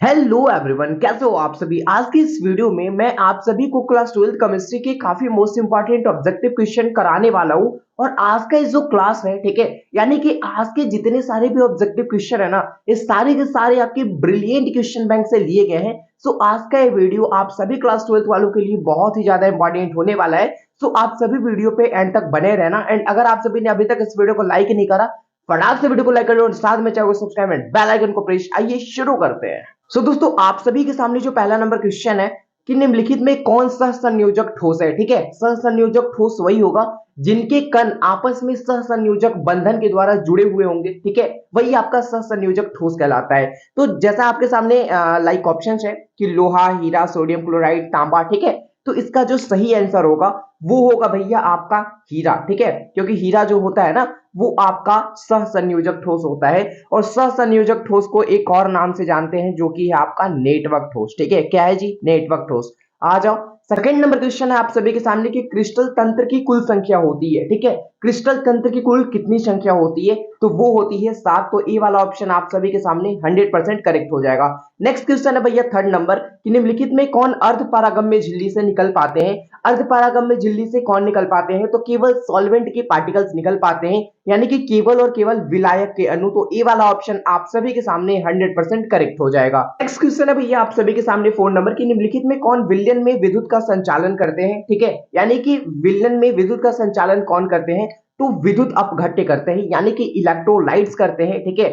Hello everyone, कैसे हो आप सभी। आज की इस वीडियो में मैं आप सभी को क्लास 12th केमिस्ट्री के काफी मोस्ट इंपॉर्टेंट ऑब्जेक्टिव क्वेश्चन कराने वाला हूं। और आज का ये जो क्लास है, ठीक है, यानी कि आज के जितने सारे भी ऑब्जेक्टिव क्वेश्चन है ना, ये सारे के सारे आपके ब्रिलियंट क्वेश्चन बैंक से लिए गए हैं। सो आज का ये वीडियो आप सभी क्लास 12th वालों के लिए बहुत ही ज्यादा इंपॉर्टेंट होने वाला है। सो आप सभी वीडियो पे एंड तक बने रहना। एंड अगर आप सभी ने अभी तक इस वीडियो को लाइक नहीं करा, फटाक से वीडियो को लाइक कर लो और साथ में चैनल को सब्सक्राइब एंड बेल आइकन को प्रेस। आइए शुरू करते हैं। दोस्तों, आप सभी के सामने जो पहला नंबर क्वेश्चन है कि निम्नलिखित में कौन सा संयोजक ठोस है। ठीक है, सहसंयोजक ठोस वही होगा जिनके कण आपस में सहसंयोजक बंधन के द्वारा जुड़े हुए होंगे। ठीक है, वही आपका सहसंयोजक ठोस कहलाता है। तो जैसा आपके सामने लाइक ऑप्शंस है कि लोहा, हीरा, सोडियम क्लोराइड, तांबा। ठीक है, तो इसका जो सही आंसर होगा वो होगा भैया आपका हीरा। ठीक है, क्योंकि हीरा जो होता है ना, वो आपका सहसंयोजक ठोस होता है। और सहसंयोजक ठोस को एक और नाम से जानते हैं जो कि है आपका नेटवर्क ठोस। ठीक है, क्या है जी? नेटवर्क ठोस। आ जाओ, सेकंड नंबर क्वेश्चन है आप सभी के सामने कि क्रिस्टल तंत्र की कुल संख्या होती है। ठीक है, क्रिस्टल तंत्र की कुल कितनी संख्या होती है? तो वो होती है 7। तो ए वाला ऑप्शन आप सभी के सामने 100% करेक्ट हो जाएगा। नेक्स्ट क्वेश्चन है भैया थर्ड नंबर कि निम्नलिखित में कौन अर्ध पारगम्य झिल्ली से निकल पाते हैं। अर्ध पारगम्य झिल्ली से कौन निकल पाते हैं? तो केवल सॉल्वेंट के पार्टिकल्स निकल पाते हैं, यानी कि केवल और केवल विलायक के अणु। तो ए वाला ऑप्शन आप सभी के सामने 100% करेक्ट हो जाएगा। नेक्स्ट क्वेश्चन है भैया आप सभी के सामने 4 नंबर की निम्नलिखित में कौन विलयन में विद्युत का संचालन करते हैं। ठीक है, यानी कि विलयन में विद्युत का संचालन कौन करते हैं? तो विद्युत अपघट्य करते हैं, यानी कि इलेक्ट्रोलाइट्स करते हैं। ठीक है,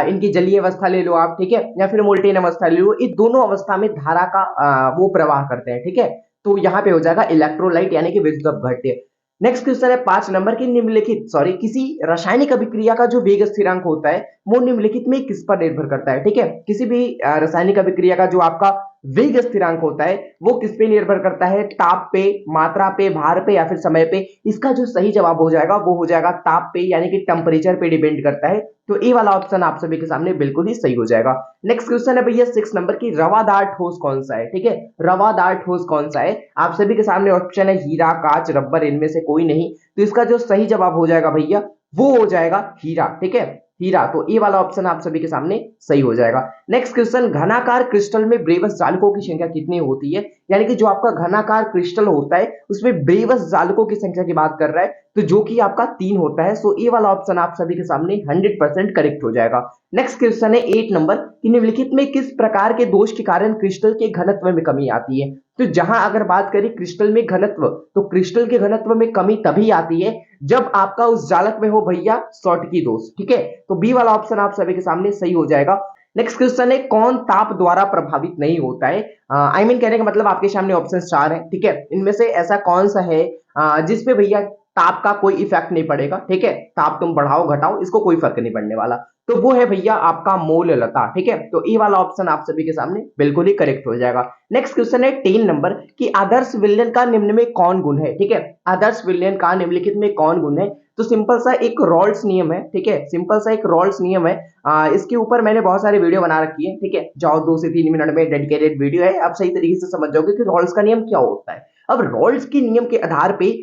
इनकी जलीय अवस्था ले लो आप, ठीक है, या फिर मोल्टेन अवस्था ले लो। इस दोनों अवस्था में धारा का वो प्रवाह करते हैं। ठीक है, तो यहाँ पे हो जाएगा इलेक्ट्रोलाइट यानी कि विद्युत अपघट्य। नेक्स्ट क्वेश्चन है 5 नंबर की निम्नलिखित किसी रासायनिक अभिक्रिया का जो वेग स्थिरांक होता है वो निम्नलिखित में किस पर निर्भर करता है। ठीक है, किसी भी रासायनिक अभिक्रिया का जो आपका वेग स्थिरांक होता है वो किस पे निर्भर करता है? ताप पे, मात्रा पे, भार पे या फिर समय पे? इसका जो सही जवाब हो जाएगा वो हो जाएगा ताप पे, यानी कि टेम्परेचर पे डिपेंड करता है। तो ए वाला ऑप्शन आप सभी के सामने बिल्कुल ही सही हो जाएगा। नेक्स्ट क्वेश्चन है भैया 6 नंबर की रवादार ठोस कौन सा है। ठीक है, रवादार ठोस कौन सा है? आप सभी के सामने ऑप्शन है हीरा, कांच, रबर, इनमें से कोई नहीं। तो इसका जो सही जवाब हो जाएगा भैया वो हो जाएगा हीरा। ठीक है, हीरा। तो ए वाला ऑप्शन आप सभी के सामने सही हो जाएगा। नेक्स्ट क्वेश्चन, घनाकार क्रिस्टल में ब्रेवस जालकों की संख्या कितनी होती है? यानी कि जो आपका घनाकार क्रिस्टल होता है उसमें ब्रेवस जालकों की संख्या की बात कर रहा है, तो जो कि आपका 3 होता है। सो ए वाला ऑप्शन आप सभी के सामने 100% करेक्ट हो जाएगा। नेक्स्ट क्वेश्चन है 8 नंबर कि निम्नलिखित में किस प्रकार के दोष के कारण क्रिस्टल के घनत्व में कमी आती है। तो जहां अगर बात करें क्रिस्टल में घनत्व, तो क्रिस्टल के घनत्व में कमी तभी आती है जब आपका उस जालक में हो भैया शॉर्टकी दोष। ठीक है, तो बी वाला ऑप्शन आप सभी के सामने सही हो जाएगा। नेक्स्ट क्वेश्चन है कौन ताप द्वारा प्रभावित नहीं होता है। आई मीन कहने का मतलब आपके सामने ऑप्शन 4 है। ठीक है, इनमें से ऐसा कौन सा है जिसपे भैया ताप का कोई इफेक्ट नहीं पड़ेगा। ठीक है, ताप तुम बढ़ाओ घटाओ इसको कोई फर्क नहीं पड़ने वाला। तो वो है भैया आपका मोल लता। ठीक है, तो ए वाला ऑप्शन आप सभी के सामने बिल्कुल ही करेक्ट हो जाएगा। नेक्स्ट क्वेश्चन है 10 नंबर कि आदर्श विलयन का निम्न में कौन गुण है। ठीक है, आदर्श विलयन का निम्नलिखित में कौन गुण है? तो सिंपल सा एक रॉल्स नियम है। ठीक है, सिंपल सा एक रॉल्स नियम है। इसके ऊपर मैंने बहुत सारे वीडियो बना रखी है। ठीक है, जाओ 2 से 3 मिनट में डेडिकेटेड वीडियो है, आप सही तरीके से समझ जाओगे कि रॉल्स का नियम क्या होता है। अब रॉल्स के नियम के आधार पे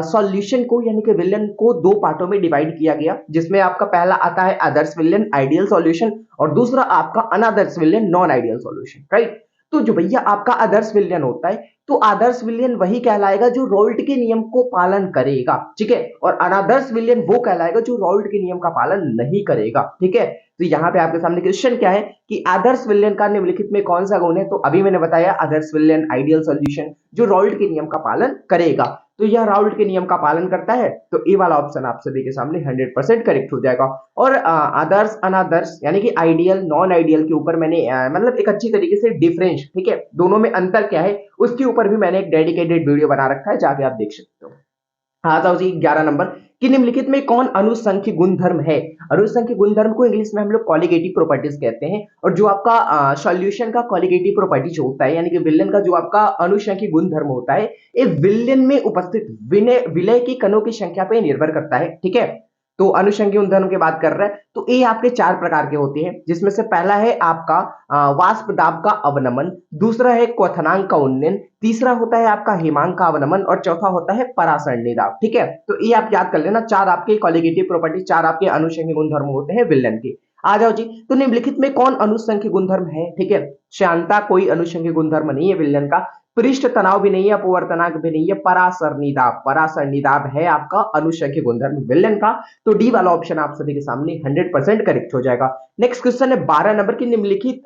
सॉल्यूशन को यानी कि विलयन को 2 पार्टों में डिवाइड किया गया, जिसमें आपका पहला आता है आदर्श विलयन आइडियल सॉल्यूशन और दूसरा आपका अनादर्श विलयन नॉन आइडियल सॉल्यूशन। राइट, तो जो भैया आपका आदर्श विलयन होता है, तो आदर्श विलयन वही कहलाएगा जो रॉल्ट के नियम को पालन करेगा। ठीक है, और अनादर्श विलयन वो कहलाएगा जो रॉल्ट के नियम का पालन नहीं करेगा। ठीक है, तो यहाँ पे आपके सामने क्वेश्चन क्या है कि आदर्श विलयन का निम्नलिखित में कौन सा गुण है? तो अभी मैंने बताया आदर्श विलयन आइडियल सॉल्यूशन जो रॉल्ट के नियम का पालन करेगा। तो यह रॉल्ट के नियम का पालन करता है, तो ए वाला ऑप्शन आप सभी के सामने 100% करेक्ट हो जाएगा। और आदर्श अनादर्श यानी कि आइडियल नॉन आइडियल के ऊपर मैंने मतलब एक अच्छी तरीके से डिफरेंस, ठीक है, दोनों में अंतर क्या है उसके ऊपर भी मैंने एक डेडिकेटेड वीडियो बना रखा है, जाके आप देख सकते हो। आता जी 11 नंबर कि निम्नलिखित में कौन अनुसंख्यिक गुणधर्म है। अनुसंख्यिक गुणधर्म को इंग्लिश में हम लोग कॉलिगेटिव प्रॉपर्टीज कहते हैं। और जो आपका सॉल्यूशन का कॉलिगेटिव प्रॉपर्टीज होता है यानी कि विलयन का जो आपका अनुसंख्यिक गुणधर्म होता है, ये विलयन में उपस्थित विलय के कणों की संख्या पर निर्भर करता है। ठीक है, तो अनुषंगी गुणधर्म की बात कर रहे हैं, तो ये आपके 4 प्रकार के होते हैं, जिसमें से पहला है आपका वाष्प दाब का अवनमन, दूसरा है क्वथनांक का उन्नयन, तीसरा होता है आपका हिमांक का अवनमन और चौथा होता है परासरणी दाब। ठीक है, तो ये आप याद कर लेना, 4 आपके कॉलिगेटिव प्रॉपर्टी, 4 आपके अनुषंगी गुणधर्म होते हैं विलयन के। आ जाओ जी। तो निम्नलिखित में कौन अनुषंख्य गुणधर्म है? ठीक है, श्यानता कोई अनुषंख्य गुणधर्म नहीं है विलेन का, पृष्ठ तनाव भी नहीं है, अपवर्तनांक भी नहीं है, परासर निदाब है आपका अनुषंख्य गुणधर्म विलेन का। तो डी वाला ऑप्शन आप सभी के सामने 100% करेक्ट हो जाएगा। नेक्स्ट क्वेश्चन है 12 नंबर की, निम्नलिखित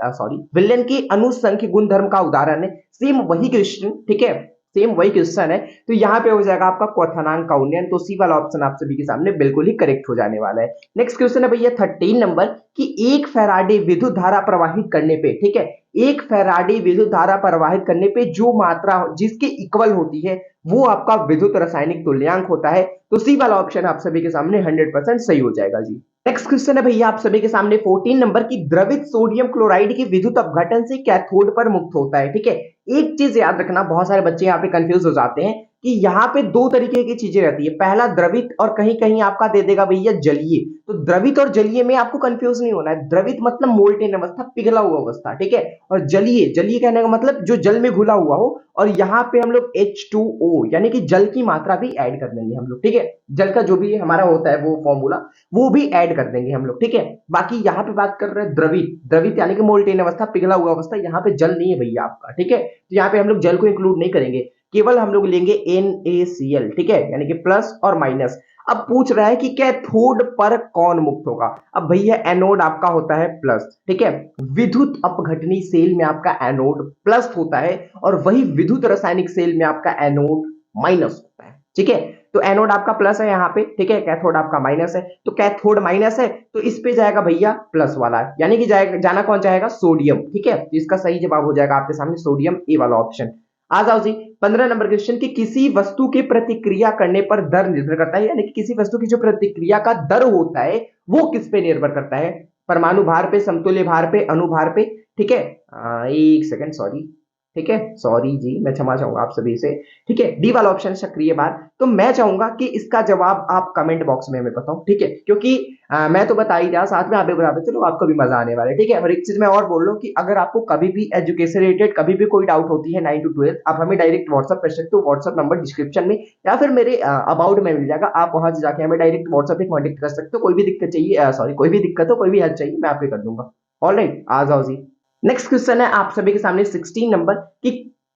विलेन की अनुषंख्य गुणधर्म का उदाहरण है। सेम वही क्वेश्चन, ठीक है, सेम वही क्वेश्चन है। तो यहाँ पे हो जाएगा आपका क्वथनांक का उन्नयन। तो सी वाला ऑप्शन आप सभी के सामने बिल्कुल ही करेक्ट हो जाने वाला है। नेक्स्ट क्वेश्चन है भैया 13 नंबर कि एक फैराडे विद्युत धारा प्रवाहित करने पे, ठीक है, एक फैराडे विद्युत धारा प्रवाहित करने पे जो मात्रा जिसके इक्वल होती है वो आपका विद्युत रासायनिक तुल्यांक होता है। तो सी वाला ऑप्शन आप सभी के सामने 100% सही हो जाएगा जी। नेक्स्ट क्वेश्चन है भैया आप सभी के सामने 14 नंबर की, द्रवित सोडियम क्लोराइड के विद्युत अपघटन से कैथोड पर मुक्त होता है। ठीक है, एक चीज याद रखना, बहुत सारे बच्चे यहाँ पे कंफ्यूज हो जाते हैं कि यहाँ पे दो तरीके की चीजें रहती है, पहला द्रवित और कहीं कहीं आपका दे देगा भैया जलीय। तो द्रवित और जलीय में आपको कंफ्यूज नहीं होना है। द्रवित मतलब मोल्टेन अवस्था, पिघला हुआ अवस्था, ठीक है, और जलीय, जलीय कहने का मतलब जो जल में घुला हुआ हो। और यहाँ पे हम लोग H2O यानी कि जल की मात्रा भी ऐड कर देंगे हम लोग, ठीक है, जल का जो भी हमारा होता है वो फॉर्मूला वो भी ऐड कर देंगे हम लोग, ठीक है। बाकी यहाँ पे बात कर रहे हैं द्रवित, द्रवित यानी कि मोल्टेन अवस्था, पिघला हुआ अवस्था, यहाँ पे जल नहीं है भैया आपका, ठीक है। तो यहाँ पे हम लोग जल को इंक्लूड नहीं करेंगे, केवल हम लोग लेंगे NaCl, ठीक है, यानी कि प्लस और माइनस। अब पूछ रहा है कि कैथोड पर कौन मुक्त होगा। अब भैया एनोड आपका होता है प्लस, ठीक है, विद्युत अपघटनी सेल में आपका एनोड प्लस होता है और वही विद्युत रासायनिक सेल में आपका एनोड माइनस होता है, ठीक है। तो एनोड आपका प्लस है यहाँ पे, ठीक है, कैथोड आपका माइनस है। तो कैथोड माइनस है तो इस पे जाएगा भैया प्लस वाला, यानी कि जाएगा, जाना कौन जाएगा, सोडियम, ठीक है। तो इसका सही जवाब हो जाएगा आपके सामने सोडियम, ए वाला ऑप्शन। आ जाओ जी 15 नंबर क्वेश्चन की, किसी वस्तु की प्रतिक्रिया करने पर दर निर्भर करता है, यानी कि किसी वस्तु की जो प्रतिक्रिया का दर होता है वो किस पे निर्भर करता है, परमाणु भार पे, समतुल्य भार पे, अणुभार पे, ठीक है। एक सेकंड, सॉरी, ठीक है, सॉरी जी, मैं क्षमा चाहूंगा आप सभी से, ठीक है। डी वाला ऑप्शन सक्रिय भार। तो मैं चाहूंगा कि इसका जवाब आप कमेंट बॉक्स में हमें बताओ, ठीक है, क्योंकि मैं तो बता ही रहा, साथ में आप भी बता दो, चलो आपको भी मजा आने वाला है, ठीक है। और एक चीज मैं और बोल रहा हूँ कि अगर आपको कभी भी एजुकेशन रिलेटेड कभी भी कोई डाउट होती है 9 to 12, आप हमें डायरेक्ट व्हाट्सअप कर सकते हो, व्हाट्सअप नंबर डिस्क्रिप्शन में या फिर मेरे अबाउट में मिल जाएगा, आप वहां से जाके हमें डायरेक्ट व्हाट्सअप पे कॉन्टेक्ट कर सकते हो। कोई भी दिक्कत चाहिए, सॉरी, कोई भी दिक्कत हो, कोई भी हेल्प चाहिए, मैं आपको कर दूंगा। ऑलराइट, आ जाओ जी। नेक्स्ट क्वेश्चन है आप सभी के सामने 16 नंबर कि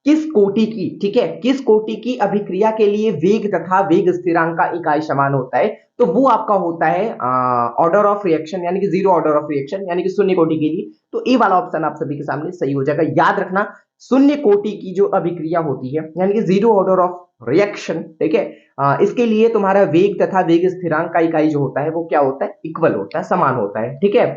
किस कोटि की, ठीक है, किस कोटि की अभिक्रिया के लिए वेग तथा वेग स्थिरांक का इकाई समान होता है। तो वो आपका होता है ऑर्डर ऑफ रिएक्शन, यानी कि जीरो ऑर्डर ऑफ रिएक्शन, यानी कि शून्य कोटि के लिए। तो ए वाला ऑप्शन आप सभी के सामने सही हो जाएगा। याद रखना, शून्य कोटि की जो अभिक्रिया होती है यानी कि जीरो ऑर्डर ऑफ रिएक्शन, ठीक है, इसके लिए तुम्हारा वेग तथा वेग स्थिरांक का इकाई जो होता है वो क्या होता है, इक्वल होता है, समान होता है, ठीक है।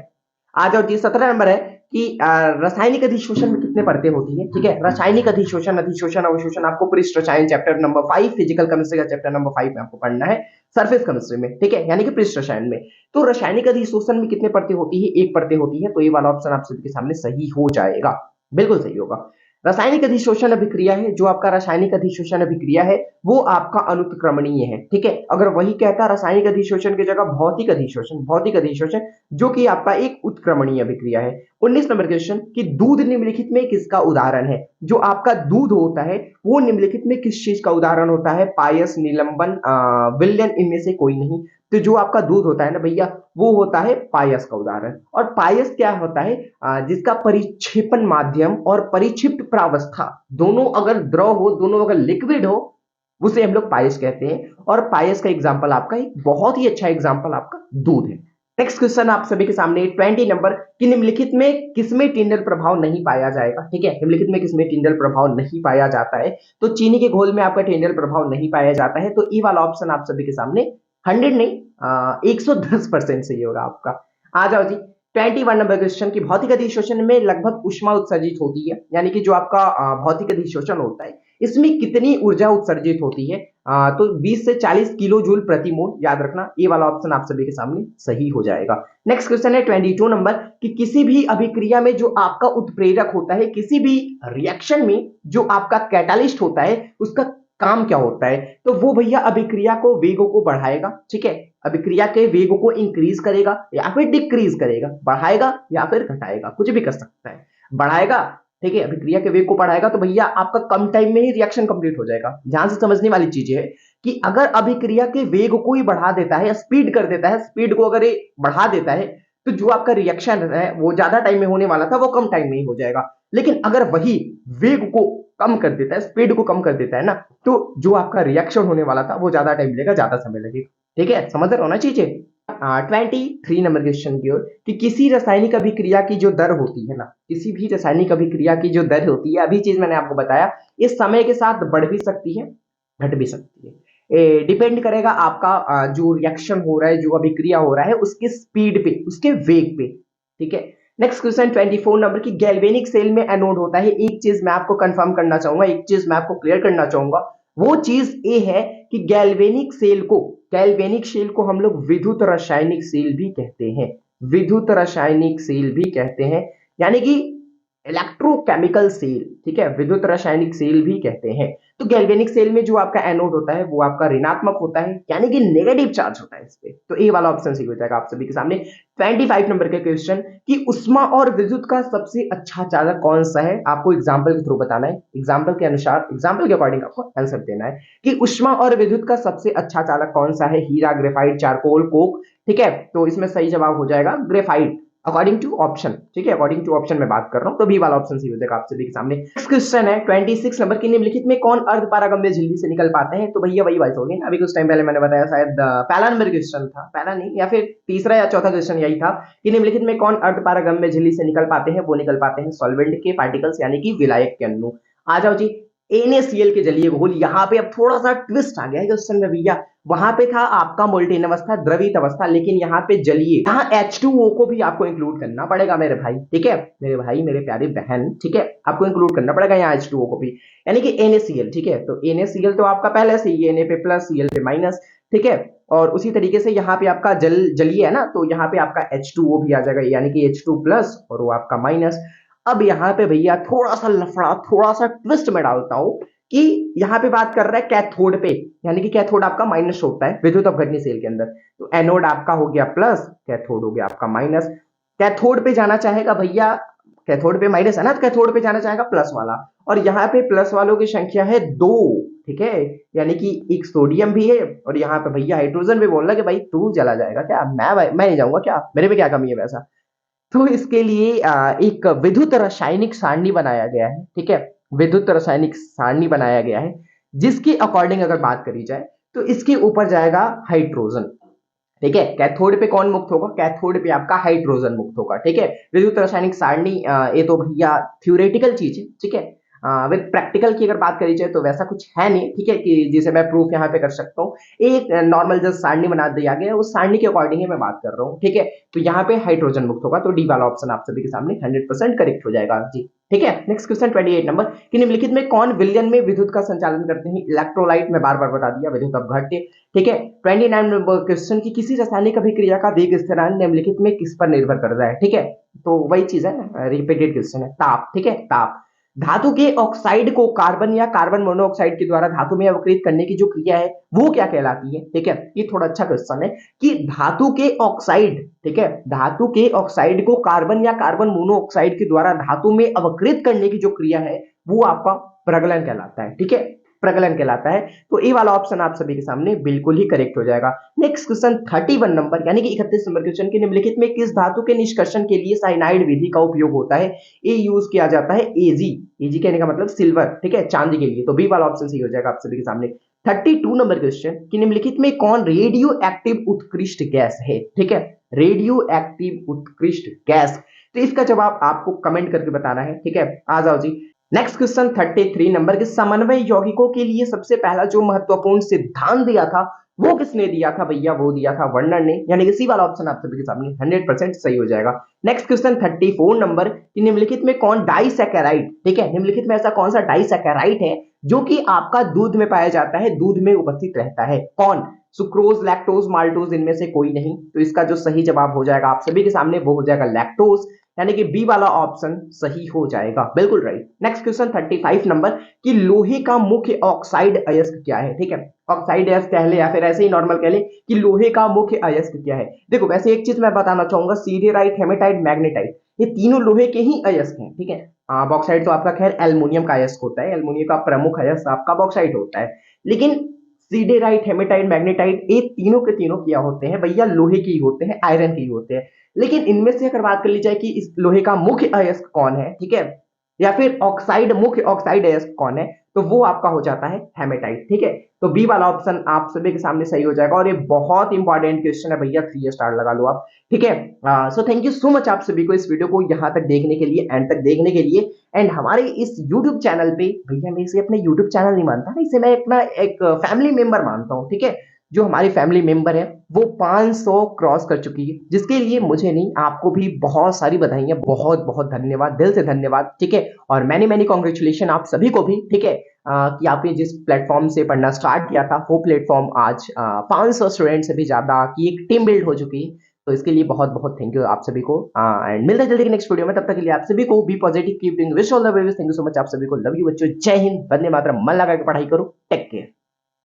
आ जाओ जी 17 नंबर है कि रासायनिक अधिशोषण में कितने परतें होती है, ठीक है। रासायनिक अधिशोषण, अधिशोषण, अवशोषण आपको पृष्ठ रसायन चैप्टर नंबर 5 फिजिकल केमिस्ट्री का चैप्टर नंबर 5 में आपको पढ़ना है, सरफेस केमिस्ट्री में, ठीक है, यानी कि पृष्ठ रसायन में। तो रासायनिक अधिशोषण में कितने परतें होती है, एक परतें होती है। तो ये वाला ऑप्शन आप सभी के सामने सही हो जाएगा, बिल्कुल सही होगा। रासायनिक अधिशोषण अभिक्रिया है, जो आपका रासायनिक अधिशोषण अभिक्रिया है वो आपका अनुत्क्रमणीय है, ठीक है। अगर वही कहता रासायनिक अधिशोषण की जगह भौतिक अधिशोषण, भौतिक अधिशोषण जो कि आपका एक उत्क्रमणीय अभिक्रिया है। 19 नंबर क्वेश्चन कि दूध निम्नलिखित में किसका उदाहरण है। जो आपका दूध होता है वो निम्नलिखित में किस चीज का उदाहरण होता है, पायस, निलंबन, विलयन, इनमें से कोई नहीं। तो जो आपका दूध होता है ना भैया वो होता है पायस का उदाहरण। और पायस क्या होता है, जिसका परिक्षेपण माध्यम और परिक्षिप्त प्रावस्था दोनों अगर द्रव हो, दोनों अगर लिक्विड हो, उसे हम लोग पायस कहते हैं। और पायस का एग्जाम्पल आपका एक बहुत ही अच्छा एग्जाम्पल आपका दूध है। नेक्स्ट क्वेश्चन आप सभी के सामने 20 नंबर कि निम्नलिखित में किसमें टिंडल प्रभाव नहीं पाया जाएगा, ठीक है। निम्नलिखित में किसमें टिंडल प्रभाव नहीं पाया जाता है। तो चीनी के घोल में आपका टिंडल प्रभाव नहीं पाया जाता है। तो ई वाला ऑप्शन आप सभी के सामने 100 नहीं 110% सही होगा आपका। आ जाओ जी 21 नंबर क्वेश्चन की भौतिक अधिशोषण में लगभग ऊष्मा उत्सर्जित होती है, यानी कि जो आपका भौतिक अधिशोषण होता है इसमें कितनी ऊर्जा उत्सर्जित होती है। तो 20 से 40 किलो जूल प्रति मोल, याद रखना, ये वाला ऑप्शन आप सभी के सामने सही हो जाएगा। नेक्स्ट क्वेश्चन है 22 नंबर कि किसी भी अभिक्रिया में जो आपका उत्प्रेरक होता है, किसी भी रिएक्शन में जो आपका कैटालिस्ट होता है उसका काम क्या होता है। तो वो भैया अभिक्रिया को वेगों को बढ़ाएगा, ठीक है, अभिक्रिया के वेगों को इंक्रीज करेगा या फिर डिक्रीज करेगा, बढ़ाएगा या फिर घटाएगा, कुछ भी कर सकता है। बढ़ाएगा, ठीक है, अभिक्रिया के वेग को बढ़ाएगा तो भैया आपका कम टाइम में ही रिएक्शन कंप्लीट हो जाएगा। ध्यान से समझने वाली चीज है कि अगर अभिक्रिया के वेग को ही बढ़ा देता है या स्पीड कर देता है, स्पीड को अगर ये बढ़ा देता है तो जो आपका रिएक्शन है वो ज्यादा टाइम में होने वाला था वो कम टाइम में ही हो जाएगा। लेकिन अगर वही वेग को कम कर देता है, स्पीड को कम कर देता है ना, तो जो आपका रिएक्शन होने वाला था वो ज्यादा टाइम लेगा, ज्यादा समय लगेगा। ठीक है, समझ रहे हो ना चीजें। 23 नंबर क्वेश्चन की ओर, कि किसी रासायनिक अभिक्रिया की जो दर होती है ना, किसी भी रासायनिक अभिक्रिया की जो दर होती है, अभी चीज मैंने आपको बताया, ये समय के साथ बढ़ भी सकती है, घट भी सकती है। डिपेंड करेगा आपका जो रिएक्शन हो रहा है, जो अभिक्रिया हो रहा है, उसके स्पीड पे, उसके वेग पे। ठीक है। नेक्स्ट क्वेश्चन 24 नंबर की, गैल्वेनिक सेल में एनोड होता है। एक चीज मैं आपको कंफर्म करना चाहूंगा, एक चीज मैं आपको क्लियर करना चाहूंगा, वो चीज ये है कि गैल्वेनिक सेल को हम लोग विद्युत रासायनिक सेल भी कहते हैं, विद्युत रासायनिक सेल भी कहते हैं, यानी कि इलेक्ट्रोकेमिकल सेल। ठीक है, विद्युत रासायनिक सेल भी कहते हैं। तो गैल्वेनिक सेल में जो आपका एनोड होता है वो आपका ऋणात्मक होता है, यानी कि नेगेटिव चार्ज होता है इस पे। तो ए वाला ऑप्शन सही हो जाएगा आप सभी के सामने। 25 नंबर का क्वेश्चन, कि उष्मा और विद्युत का सबसे अच्छा चालक कौन सा है, आपको एग्जांपल के थ्रू बताना है, एग्जांपल के अनुसार, एग्जांपल के अकॉर्डिंग आपको आंसर देना है कि उष्मा और विद्युत का सबसे अच्छा चालक कौन सा है, हीरा, ग्रेफाइट, चारकोल, कोक। ठीक है, तो इसमें सही जवाब हो जाएगा ग्रेफाइट, अकॉर्डिंग टू ऑप्शन। ठीक है, अकॉर्डिंग टू ऑप्शन में बात कर रहा हूं, तो बी वाला ऑप्शन सही हो जाएगा आप सभी के सामने। नेक्स्ट क्वेश्चन है 26 नंबर की, निम्नलिखित में कौन अर्धपारगम्य झिल्ली से निकल पाते हैं। तो भैया वही बात हो गई ना, अभी कुछ टाइम पहले मैंने बताया, शायद पहला नंबर क्वेश्चन था, पहला नहीं या फिर तीसरा या चौथा क्वेश्चन यही था कि निम्नलिखित में कौन अर्धपारगम्य झिल्ली से निकल पाते हैं। वो निकल पाते हैं सॉल्वेंट के पार्टिकल्स, यानी कि विलायक के अणु। आ जाओ जी, NaCl के जलीय घोल। यहाँ पे अब थोड़ा सा ट्विस्ट आ गया है क्वेश्चन में भैया, वहां पे था आपका मोल्टेन अवस्था, द्रवित अवस्था, लेकिन यहाँ पे जलीय, यहाँ H2O को भी आपको इंक्लूड करना पड़ेगा मेरे भाई। ठीक है, मेरे भाई, मेरे प्यारे बहन, ठीक है, आपको इंक्लूड करना पड़ेगा यहाँ H2O को भी, यानी कि NaCl। ठीक है, तो NaCl तो आपका पहले से ही Na पे प्लस, Cl पे माइनस। ठीक है, और उसी तरीके से यहाँ पे आपका जलीय है ना, तो यहाँ पे आपका H2O भी आ जाएगा, यानी कि H2 प्लस और वो आपका माइनस। अब यहाँ पे भैया थोड़ा सा लफड़ा, थोड़ा सा ट्विस्ट में डालता हूं कि यहाँ पे बात कर रहा है कैथोड पे, यानी कि कैथोड आपका माइनस होता है विद्युत अपघटनी सेल के अंदर, तो एनोड आपका हो गया प्लस, कैथोड हो गया आपका माइनस। कैथोड पे जाना चाहेगा भैया, कैथोड पे माइनस है ना, तो कैथोड पे जाना चाहेगा प्लस वाला, और यहाँ पे प्लस वालों की संख्या है 2। ठीक है, यानी कि एक सोडियम भी है, और यहाँ पे भैया हाइड्रोजन भी बोल रहा है कि भाई तू चला जाएगा क्या, मैं नहीं जाऊंगा क्या, मेरे पे क्या कमी है वैसा। तो इसके लिए एक विद्युत रासायनिक सारणी बनाया गया है। ठीक है, विद्युत रासायनिक सारणी बनाया गया है, जिसके अकॉर्डिंग अगर बात करी जाए तो इसके ऊपर जाएगा हाइड्रोजन। ठीक है, कैथोड पे कौन मुक्त होगा, कैथोड पे आपका हाइड्रोजन मुक्त होगा। ठीक है, विद्युत रासायनिक सारणी, ये तो भैया थ्योरेटिकल चीज है। ठीक है, विद प्रैक्टिकल की अगर बात करी जाए तो वैसा कुछ है नहीं। ठीक है, कि जिसे मैं प्रूफ यहाँ पे कर सकता हूँ, एक नॉर्मल जस्ट सारणी बना दिया गया है, उस सारणी के अकॉर्डिंग ही मैं बात कर रहा हूँ। ठीक है, तो यहाँ पे हाइड्रोजन मुक्त होगा, तो डी वाला ऑप्शन आप सभी के सामने 100% करेक्ट हो जाएगा जी। ठीक है, नेक्स्ट क्वेश्चन 28 नंबर कि निम्नलिखित में कौन विलयन में विद्युत का संचालन करते हैं। इलेक्ट्रोलाइट में बार बार बता दिया, विद्युत अपघट्य। ठीक है, 29 नंबर क्वेश्चन की किसी रासायनिक अभिक्रिया का वेग स्थिरांक निम्नलिखित में किस पर निर्भर करता है। ठीक है, तो वही चीज है ना, रिपीटेड क्वेश्चन है, ताप। ठीक है, ताप। धातु के ऑक्साइड को कार्बन या कार्बन मोनोऑक्साइड के द्वारा धातु में अवकृत करने की जो क्रिया है वो क्या कहलाती है। ठीक है, ये थोड़ा अच्छा क्वेश्चन है कि धातु के ऑक्साइड, ठीक है, धातु के ऑक्साइड को कार्बन या कार्बन मोनोऑक्साइड के द्वारा धातु में अवकृत करने की जो क्रिया है वो आपका प्रगलन कहलाता है। ठीक है, प्रगलन कहलाता है। तो ये वाला ऑप्शन आप सभी के सामने बिल्कुल ही करेक्ट हो जाएगा। नेक्स्ट क्वेश्चन 31 नंबर यानी कि 31 नंबर क्वेश्चन के निम्नलिखित में किस धातु के निष्कर्षण के लिए साइनाइड विधि का उपयोग होता है। ये यूज किया जाता है एजी, एजी कहने का मतलब सिल्वर। ठीक है, चांदी के लिए, तो बी वाला ऑप्शन सही हो जाएगा आप सभी के सामने। 32 नंबर क्वेश्चन कि निम्नलिखित में कौन रेडियो एक्टिव उत्कृष्ट गैस है। ठीक है, रेडियो एक्टिव उत्कृष्ट गैस, तो इसका जवाब आपको कमेंट करके बताना है। ठीक है, आ जाओ जी। नेक्स्ट क्वेश्चन 33 नंबर के समन्वय यौगिकों के लिए सबसे पहला जो महत्वपूर्ण सिद्धांत दिया था वो किसने दिया था भैया, वो दिया था वर्नर ने, यानी कि सी वाला ऑप्शन आप सभी के सामने 100% सही हो जाएगा। नेक्स्ट क्वेश्चन 34 नंबर कि निम्नलिखित में कौन डाइसैकेराइड, ठीक है, निम्नलिखित में ऐसा कौन सा डाइसैकेराइड है जो कि आपका दूध में पाया जाता है, दूध में उपस्थित रहता है, कौन, सुक्रोज, लैक्टोज, माल्टोज, इनमें से कोई नहीं। तो इसका जो सही जवाब हो जाएगा आप सभी के सामने वो हो जाएगा लैक्टोज, यानी कि बी वाला ऑप्शन सही हो जाएगा, बिल्कुल राइट। नेक्स्ट क्वेश्चन 35 नंबर कि लोहे का मुख्य ऑक्साइड अयस्क क्या है। ठीक है, ऑक्साइड अयस्क कह ले या फिर ऐसे ही नॉर्मल कह ले कि लोहे का मुख्य अयस्क क्या है। देखो वैसे एक चीज मैं बताना चाहूंगा, सीडेराइट, हेमेटाइट, मैग्नेटाइट, ये तीनों लोहे के ही अयस्क हैं। ठीक है, बॉक्साइट तो आपका खैर एल्युमिनियम का अयस्क होता है, एल्युमिनियम का प्रमुख अयस्क आपका बॉक्साइट होता है, लेकिन सीडेराइट, हेमेटाइट, मैग्नेटाइट, ये तीनों के तीनों क्या होते हैं भैया, लोहे के ही होते हैं, आयरन के ही होते हैं। लेकिन इनमें से अगर बात कर ली जाए कि इस लोहे का मुख्य अयस्क कौन है, ठीक है, या फिर ऑक्साइड, मुख्य ऑक्साइड अयस्क कौन है, तो वो आपका हो जाता है हेमेटाइट, ठीक है। तो बी वाला ऑप्शन आप सभी के सामने सही हो जाएगा, और ये बहुत इंपॉर्टेंट क्वेश्चन है भैया, 3 स्टार लगा लो आप, ठीक है। So thank you so much आप सभी को इस वीडियो को यहाँ तक देखने के लिए, एंड तक देखने के लिए। एंड हमारे इस YouTube चैनल पे भैया, मैं इसे अपने YouTube चैनल नहीं मानता, इसे मैं अपना एक फैमिली मेंबर मानता हूँ, ठीक है। जो हमारी फैमिली मेंबर है वो 500 क्रॉस कर चुकी है, जिसके लिए मुझे नहीं, आपको भी बहुत सारी बधाइयां, बहुत बहुत धन्यवाद, दिल से धन्यवाद, ठीक है। और मैनी मैनी कॉन्ग्रेचुलेशन आप सभी को भी, ठीक है, कि आपने जिस प्लेटफॉर्म से पढ़ना स्टार्ट किया था, वो प्लेटफॉर्म आज 500 स्टूडेंट से भी ज्यादा की एक टीम बिल्ड हो चुकी है। तो इसके लिए बहुत बहुत थैंक यू आप सभी को, एंड मिलते हैं जल्दी नेक्स्ट वीडियो में। तब तक के लिए आप सभी को be positive, keep doing, wish all the best, thank you so much आप सभी को, लव यू बच्चों, जय हिंद, वंदे मातरम, मन लगा के पढ़ाई करो, टेक केयर।